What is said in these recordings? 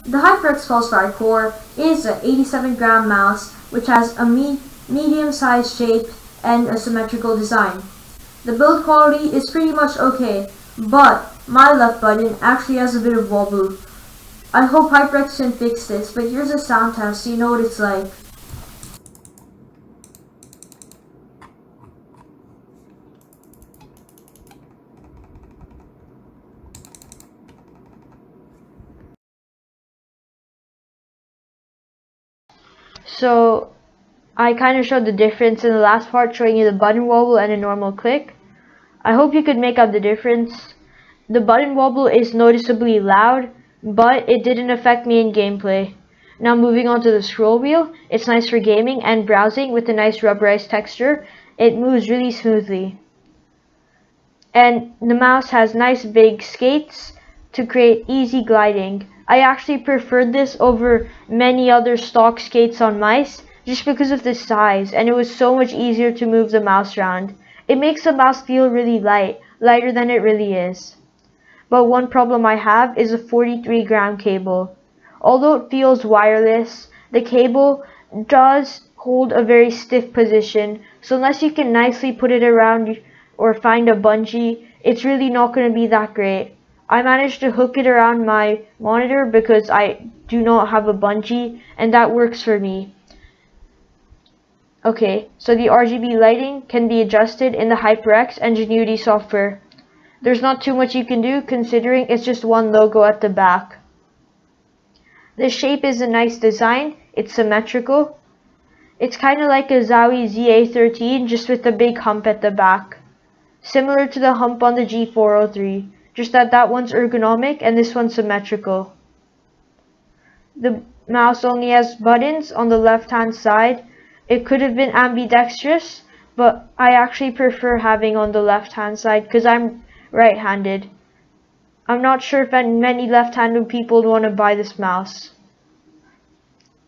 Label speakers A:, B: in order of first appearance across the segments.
A: The HyperX Pulsar Core is an 87-gram mouse which has a medium-sized shape and a symmetrical design. The build quality is pretty much okay, but my left button actually has a bit of wobble. I hope HyperX can fix this, but here's a sound test so you know what it's like. So I kind of showed the difference in the last part, showing you the button wobble and a normal click. I hope you could make out the difference. The button wobble is noticeably loud, but it didn't affect me in gameplay. Now moving on to the scroll wheel, it's nice for gaming and browsing with a nice rubberized texture. It moves really smoothly. And the mouse has nice big skates to create easy gliding. I actually preferred this over many other stock skates on mice just because of the size, and it was so much easier to move the mouse around. It makes the mouse feel really light, lighter than it really is. But one problem I have is a 43-gram cable. Although it feels wireless, the cable does hold a very stiff position, so unless you can nicely put it around or find a bungee, it's really not going to be that great. I managed to hook it around my monitor because I do not have a bungee, and that works for me. Okay, so the RGB lighting can be adjusted in the HyperX Ingenuity software. There's not too much you can do considering it's just one logo at the back. The shape is a nice design, it's symmetrical. It's kind of like a Zowie ZA13 just with a big hump at the back. Similar to the hump on the G403, just that that one's ergonomic and this one's symmetrical. The mouse only has buttons on the left hand side. It could have been ambidextrous, but I actually prefer having on the left hand side because I'm right-handed. I'm not sure if many left-handed people want to buy this mouse.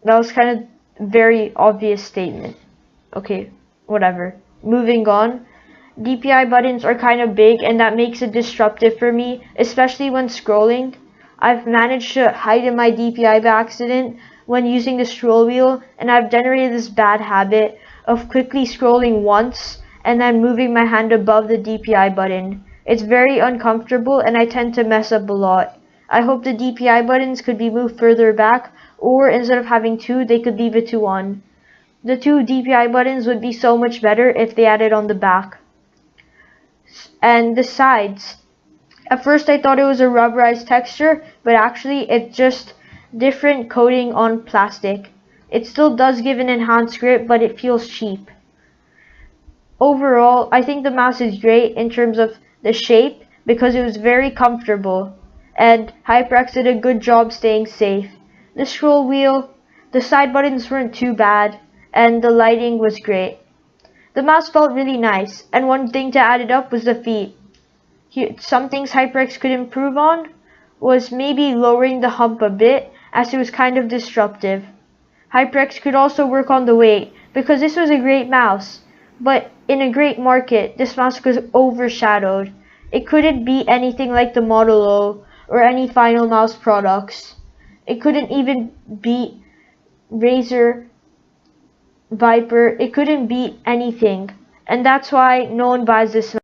A: That was kind of a very obvious statement. Okay, whatever. Moving on. DPI buttons are kind of big and that makes it disruptive for me, especially when scrolling. I've managed to hide in my DPI by accident when using the scroll wheel, and I've generated this bad habit of quickly scrolling once and then moving my hand above the DPI button. It's very uncomfortable and I tend to mess up a lot. I hope the DPI buttons could be moved further back, or instead of having two, they could leave it to one. The two DPI buttons would be so much better if they added on the back. And the sides. At first I thought it was a rubberized texture, but actually it's just different coating on plastic. It still does give an enhanced grip, but it feels cheap. Overall, I think the mouse is great in terms of the shape because it was very comfortable, and HyperX did a good job staying safe. The scroll wheel, the side buttons weren't too bad, and the lighting was great. The mouse felt really nice, and one thing to add it up was the feet. Some things HyperX could improve on was maybe lowering the hump a bit, as it was kind of disruptive. HyperX could also work on the weight, because this was a great mouse, but in a great market, this mouse was overshadowed. It couldn't beat anything like the Model O or any Final Mouse products. It couldn't even beat Razer, Viper. It couldn't beat anything, and that's why no one buys this